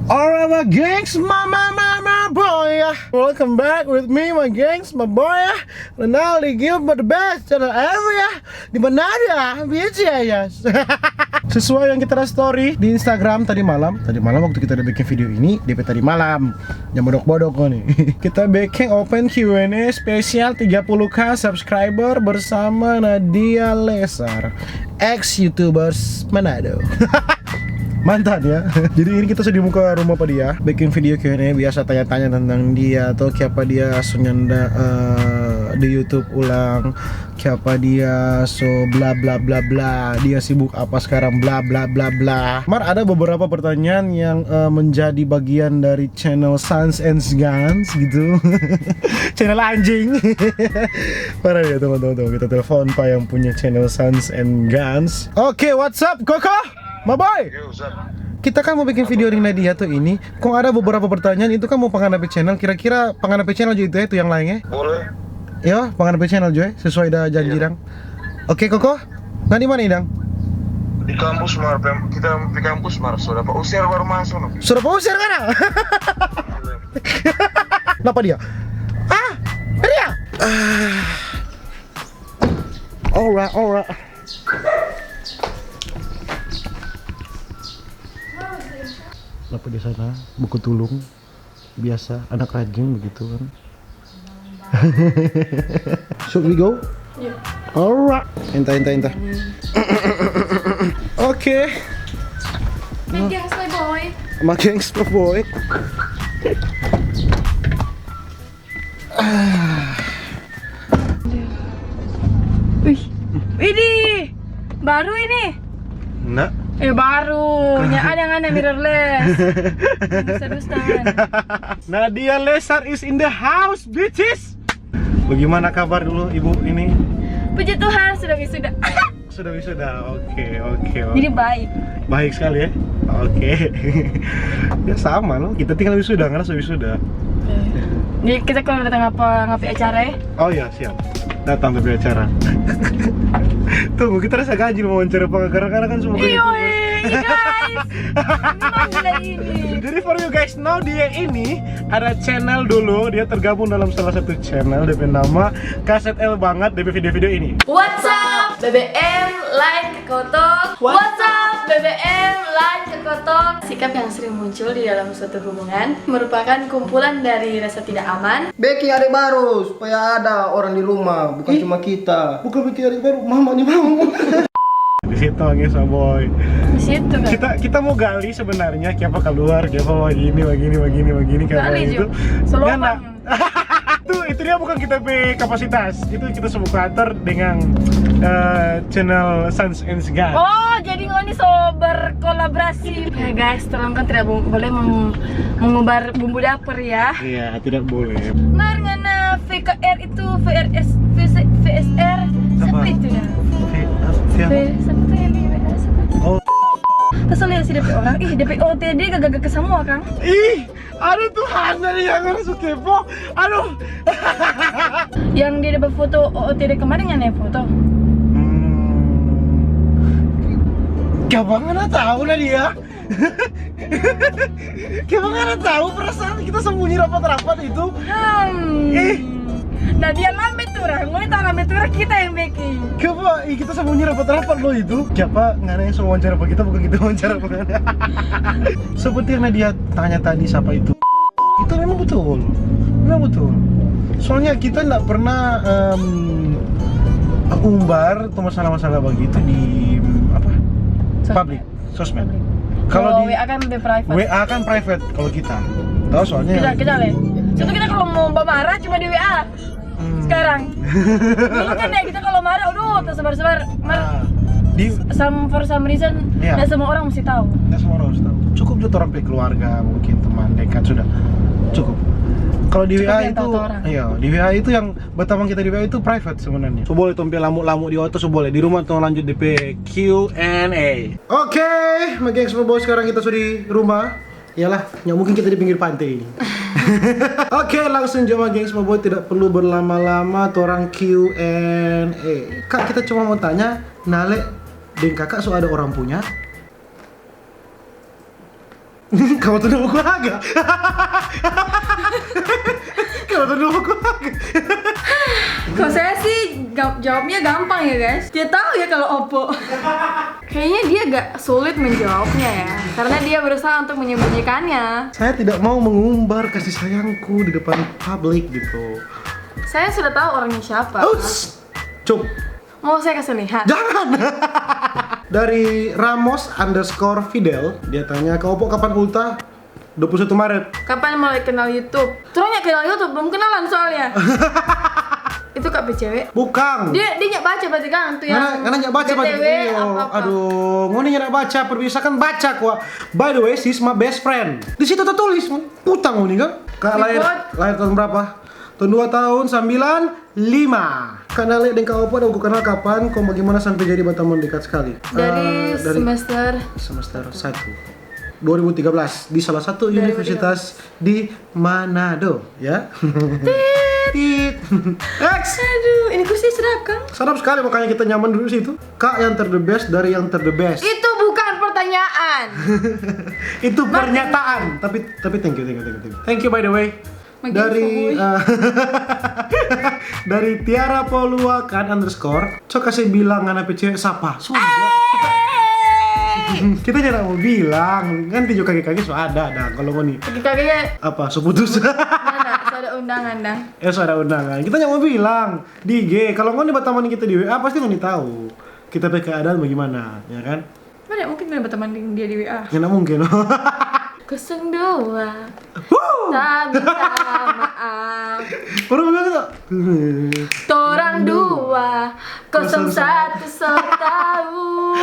Alright my gengs, my boy. Welcome back with me my gengs, my boy. Ronaldo Gilbert the best channel ever ya. Di mana ya? Biasa ya. Sesuai yang kita story di Instagram tadi malam waktu kita udah bikin video ini, DP tadi malam. Yang bodok-bodok kok nih. Kita bikin open Q&A spesial 30k subscriber bersama Nadia Lesar, ex-YouTubers Manado. Mantan ya. Jadi ini kita sudah di muka rumah Pak dia, bikin video Q&A biasa tanya-tanya tentang dia atau siapa dia sunyanda di YouTube ulang, siapa dia so bla bla bla bla, dia sibuk apa sekarang bla bla bla bla. Mar ada beberapa pertanyaan yang menjadi bagian dari channel Sons and Guns gitu. Channel anjing. Parah ya teman-teman, kita telepon Pak yang punya channel Sons and Guns. Oke, what's up Koko? Ma boy, kita kan mau bikin video dengan Nadia tuh ini. Kok ada beberapa pertanyaan itu kan mau penghadapi channel. Kira-kira penghadapi channel juga itu yang lainnya? Boleh. Ya, penghadapi channel juga sesuai dah janji dang. Oke Koko, nah di mana dang? Di kampus Mar, kita di kampus Mar. Sudah Pak Usir baru masuk. No? Sudah Pak Usir kan? Kenapa dia? Dia? Alright. Kenapa di sana buku tulung biasa anak rajin begitu kan? Should we go? Yeah. Alright. Entah. Oke. My gengs, my boy. My gengs, my boy. Wih, ini baru ini. Nah. Baru. Ada mirrorless. Dusta-dustaan. Nadia Lesar is in the house, bitches. Bagaimana kabar dulu ibu ini? Puji Tuhan sudah wisuda. Sudah wisuda, oke. Jadi baik. Baik sekali ya. Oke. Ya sama loh, kita tinggal wisuda karena sudah wisuda. Jadi kita kalau datang ngapain acara ya? Oh iya siap. Datang tapi acara. Tunggu, kita rasa gaji mau wawancara karena kan semua Iya guys. Memang gila ini. Jadi for you guys know, dia ini ada channel dulu, dia tergabung dalam salah satu channel DP nama Kaset L banget DP video-video ini. What's up BBM like ke kotok. What's up BBM like ke kotok. Sikap yang sering muncul di dalam suatu hubungan merupakan kumpulan dari rasa tidak aman. Baking adik baru supaya ada orang di rumah, bukan cuma kita. Bukan bikin adik baru, mama nih mau. Di situ nangis sama boy. Di situ kan. Kita mau gali sebenarnya siapa keluar, siapa begini kayak Gali gitu. juga. Selopang. Itu dia bukan kita be kapasitas. Itu kita sebut kantor dengan channel Sons and Guns. Oh, jadi ini so berkolaborasi. Ya guys, tolong kan tidak boleh mengumbar bumbu dapur ya. Iya, tidak boleh. Marngana VKR itu VSR siapa itu dah? Siapa? Siapa tuh yang di VS? Oh. Terus lihat si DP orang, DP OTD gagak ke semua Kang. Ih, aduh Tuhan, dari yang harus kepo. Aduh. Yang dia dapat foto OTD kemarin yang foto. Kayak banget tahu lah dia. Kayak banget tahu perasaan kita sembunyi rapat-rapat itu. Nah dia lambe turah, gue tahu lambe turah kita yang making. Coba, kita sembunyi rapat-rapat loh itu. Siapa nggak ada yang suruh wawancara apa kita, bukan kita wawancara bukan. Seperti yang dia tanya tadi siapa itu. Itu memang betul. Soalnya kita nggak pernah umbar atau masalah-masalah begitu di apa? Public, sosmed. Kalau di WA kan lebih private. WA kan private kalau kita. Tahu soalnya. Kita le. Contoh kita kalau mau marah cuma di WA. Sekarang. Dulu kan ya kita kalau marah, tersebar-sebar. For some reason, nggak semua orang mesti tahu. Nggak semua orang mesti tahu. Cukup juga orang keluarga, mungkin teman dekat sudah cukup. Kalau di WA itu, iya di WA itu yang pertama kita di WA itu private sebenarnya. So boleh tampil lamuk-lamuk di auto, so boleh di rumah tuh lanjut DP Q&A. Oke, my gengs semua bos, sekarang kita sudah di rumah. Iyalah, nggak mungkin kita di pinggir pantai ini. Oke, langsung jom gengs semua boy, tidak perlu berlama-lama tuh orang Q&A. Kak, kita cuma mau tanya, Nale dan kakak so ada orang punya? Kamu tuh aku agak. Kamu tuh aku agak. Kalau saya sih jawabnya gampang ya guys. Dia tahu ya kalau Oppo. Kayaknya dia agak sulit menjawabnya ya, karena dia berusaha untuk menyembunyikannya. Saya tidak mau mengumbar kasih sayangku di depan publik gitu. Saya sudah tahu orangnya siapa. Cuk, Mau saya kasih lihat? jangan. Dari Ramos_Fidel, dia tanya ke Oppo kapan ulta? 21 Maret. Kapan mulai kenal YouTube? Terus nggak kenal YouTube, belum kenalan soalnya. Itu Kak cewek. Bukan. Dia nggak baca berarti kan tuh yang Karena nggak baca BTW apa-apa. Aduh, ngoni nggak baca, perbiasakan baca kuah. By the way, she's my best friend. Di situ tertulis, utang ngoni kan? Kak lahir tahun berapa? Tahun 2 tahun 95. Kak Nale dan Kak Oppo aku kenal kapan? Kok bagaimana sampai jadi berteman dekat sekali? Dari semester 1 2013 di salah satu universitas di Manado, ya. Tit. X. Aduh, ini kursi serakang. Sadap sekali makanya kita nyaman dulu di situ. Kak yang ter the best dari yang ter the best. Itu bukan pertanyaan. Itu pernyataan. Tapi thank you. Thank you by the way. Dari dari Tiara Poluakan _ Cok kasih bilang anak cewek siapa? Kita jangan mau bilang, nanti juga kaki-kaki so ada kalau mau nih. Kaki-kakinya Apa? So putus. ada undangan dah. So ada undangan. Kita jangan mau bilang di IG. Kalau mau nih berteman kita di WA pasti mau tahu. Kita pakai keadaan bagaimana, ya kan? Mana mungkin ada berteman dia di WA. Ya nggak mungkin. 02 tak minta maaf. Baru bilang gitu. Torang 2 01 so tahu.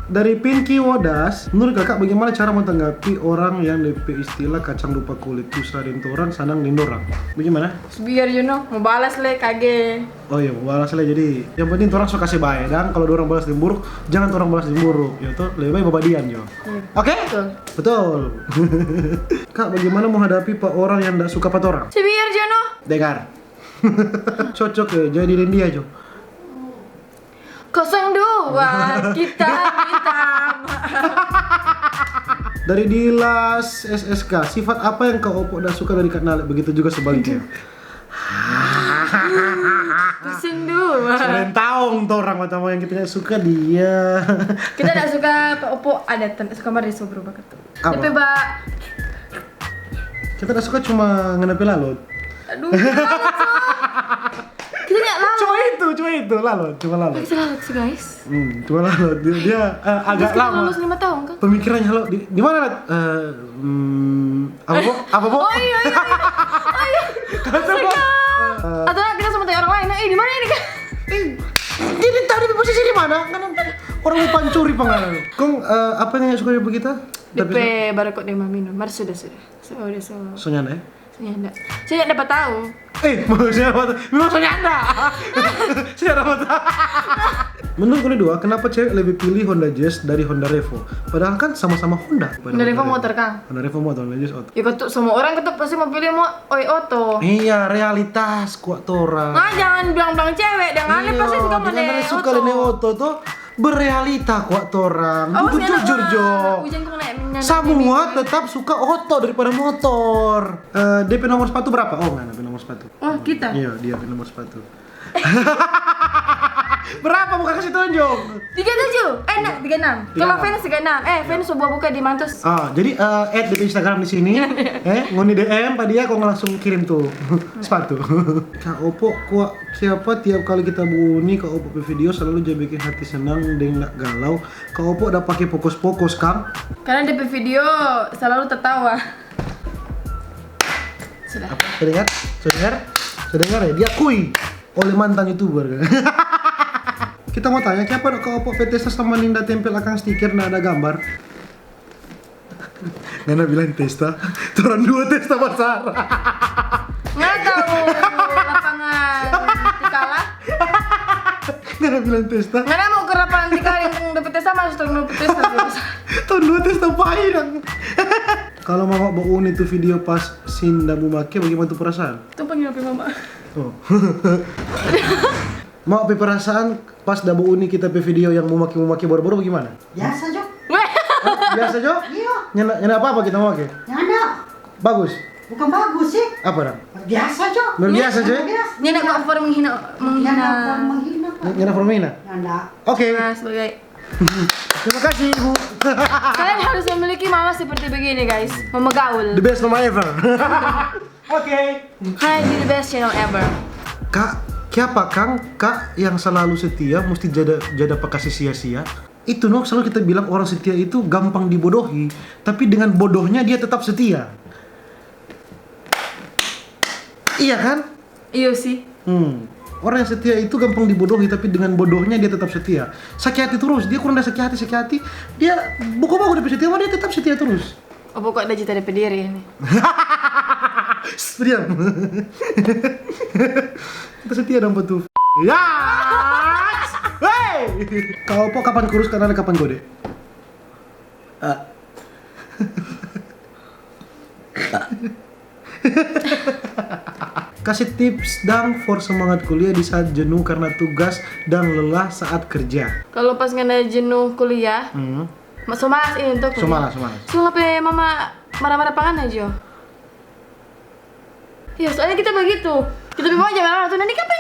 Dari Pinky Wodas, menurut kakak bagaimana cara mentanggapi orang yang DP istilah kacang lupa kulit tusra dan torang sanang dindorang? Bagaimana? Biar you know, mau balas le kage. Oh iya, balas lah jadi. Yang penting orang suka kasih baik dan kalau orang balas yang buruk, jangan orang balas yang buruk. Ya tuh lebih baik babadian yo. Oke? Betul. Betul. Kak, bagaimana menghadapi pak orang yang tidak suka pat orang? Biar Jono. Dengar. Cocok ya, jadi dia Jo. 02 kita minta maaf. Dari Dilas SSK, sifat apa yang Kak Oppo tidak suka dari Kak Nale? Begitu juga sebaliknya. 02. Selain taung tuh orang pertama yang kita suka dia. Kita tidak suka Pak Oppo ada suka Mariso berubah kata. Apa? Tapi Mbak, Kita tidak suka cuma ngenapi lalut. aduh. Kita nggak lalu. Cuma itu lalut, cuma lalut. Kita lalu sih guys. Cuma lalut. Dia agak Kita lama. lulus 5 tahun kan? Pemikirannya lo di mana Lat? Apa po? Oh iya. Atau kita sama tanya orang lain. Di mana ini kan? Jadi tadi posisi di mana? Kan orang mau pancuri pengaruh. Kong apa yang suka dari kita? DP baru kok dia mau minum. Mari sudah. Sudah. Sonyana ya? Saya nggak dapat tahu. Maksudnya apa? Memang Sonyana. Saya dapat tahu. Menurut kalian dua, kenapa cewek lebih pilih Honda Jazz dari Honda Revo? Padahal kan sama-sama Honda. Honda Revo motor kan? Honda Revo motor, Honda Jazz auto. Ya ketuk semua orang ketuk pasti mau pilih Oi Auto. Iya, realitas kuat tora. Nah, jangan bilang-bilang cewek, dengan Iya, pasti suka dengan mana suka Lene Auto tuh berrealita kuat orang. Jujur Jo. Semua tetap suka auto daripada motor. DP nomor sepatu berapa? Oh, nggak DP nomor sepatu. Oh, kita? Iya, dia DP nomor sepatu. Berapa buka kasih tunjuk? 37. Enggak, 36. Kalau Venus 36. Venus sebuah buka di Mantus. Jadi add di Instagram di sini. Ngoni DM pada dia kok langsung kirim tuh sepatu. Kak Oppo kok siapa tiap kali kita bunyi Kak Oppo video selalu jadi bikin hati senang dan nggak galau. Kak Oppo udah pakai fokus-fokus Kang. Karena DP video selalu tertawa. Sudah. Sudah dengar ya? Diakui oleh mantan YouTuber. Kita mau tanya, kenapa Kak Oppo Testa sama Ninda tempel akang stiker nggak ada gambar? Nana bilang Testa, turun 2 Testa besar. Nggak tahu lapangan Tikala. Nana bilang Testa. Nggak mau ke lapangan Tikala yang DP Testa masuk turun Testa. Tahun 2 Testa pahit. Kalau mama bawa itu video pas Sinda Bumake, bagaimana tuh perasaan? Itu panggil apa mama? Oh. Mau perasaan pas Dabu Uni kita video yang mau maki baru-baru bagaimana? Biasa, Jok. Biasa Jo? Iya. Nyana apa kita mau pakai? Nyana. Bagus. Bukan bagus sih. Apa dong? Biasa, Cok. Biasa Jo? Biasa. Nyana kok for menghina Nyana apa menghina, Pak? Nyana Formina. Nyana. Oke. Nah, sebagai Terima kasih Ibu. kalian harus memiliki mama seperti begini guys, mama gaul. The best mama ever. Oke. Hai di the best channel ever. Kak, siapa Kang? Kak yang selalu setia mesti jada pakasih sia-sia. Itu no, selalu kita bilang orang setia itu gampang dibodohi, tapi dengan bodohnya dia tetap setia. Iya kan? Iya sih. Orang yang setia itu gampang dibodohi, tapi dengan bodohnya dia tetap setia. Sakit hati terus, dia kurang sakit hati, dia buku-buku dia setia, dia tetap setia terus. Oh pokoknya cita dari diri ini. Diam. Kita setia dong betul. Ya. Hey. Kau po kapan kurus karena kapan gede? Kasih tips dong for semangat kuliah di saat jenuh karena tugas dan lelah saat kerja. Kalau pas ngena jenuh kuliah, semangat ini untuk Semangat. Soalnya mama marah-marah pangan aja. Ya soalnya kita begitu. Kita mau jangan langsung nanti kapan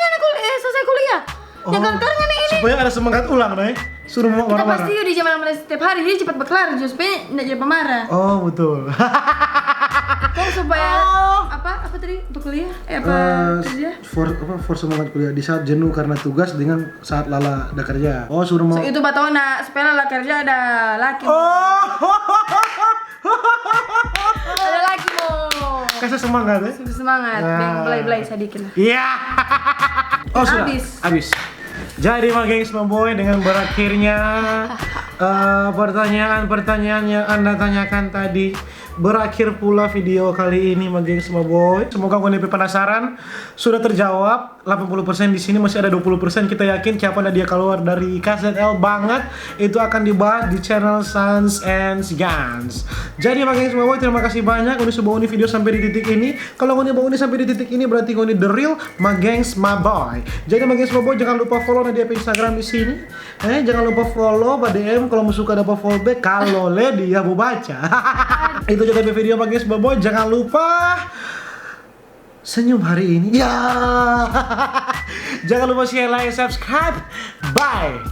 selesai kuliah? Ya kan karena ini. Supaya ada semangat ulang, Nay. Suruh Kita marah-marah. pasti di zaman setiap hari dia cepat berkelar supaya tidak jadi pemarah. Oh, betul. Kan supaya apa tadi berkuliah? Kerja? For semangat kuliah di saat jenuh karena tugas dengan saat lelah ada kerja. Oh, suruh mau. So itu batona supaya lah kerja ada laki. Oh. Ada laki mo. Kasih semangat ya. Semangat, belai-belai sedikit lah. Iya. Oh, sudah. Habis. Jadi my gengs, my boy, dengan berakhirnya pertanyaan-pertanyaan yang Anda tanyakan tadi, berakhir pula video kali ini my gengs, my boy. Semoga kalian penasaran sudah terjawab. 80% di sini, masih ada 20% kita yakin siapa dia keluar dari KZL banget. Itu akan dibahas di channel Sans and Gans. Jadi my gengs, my boy, terima kasih banyak udah sudah ini video sampai di titik ini. Kalau kalian mau ini sampai di titik ini berarti kalian the real my gengs, my boy. Jadi my gengs, my boy, jangan lupa follow dia Instagram di sini. Jangan lupa follow Pak DM kalau mau suka dapat follow back kalau dia mau baca. Itu aja dari video my gengs, my boy. Jangan lupa senyum hari ini. Ya. Jangan lupa share, like, subscribe. Bye.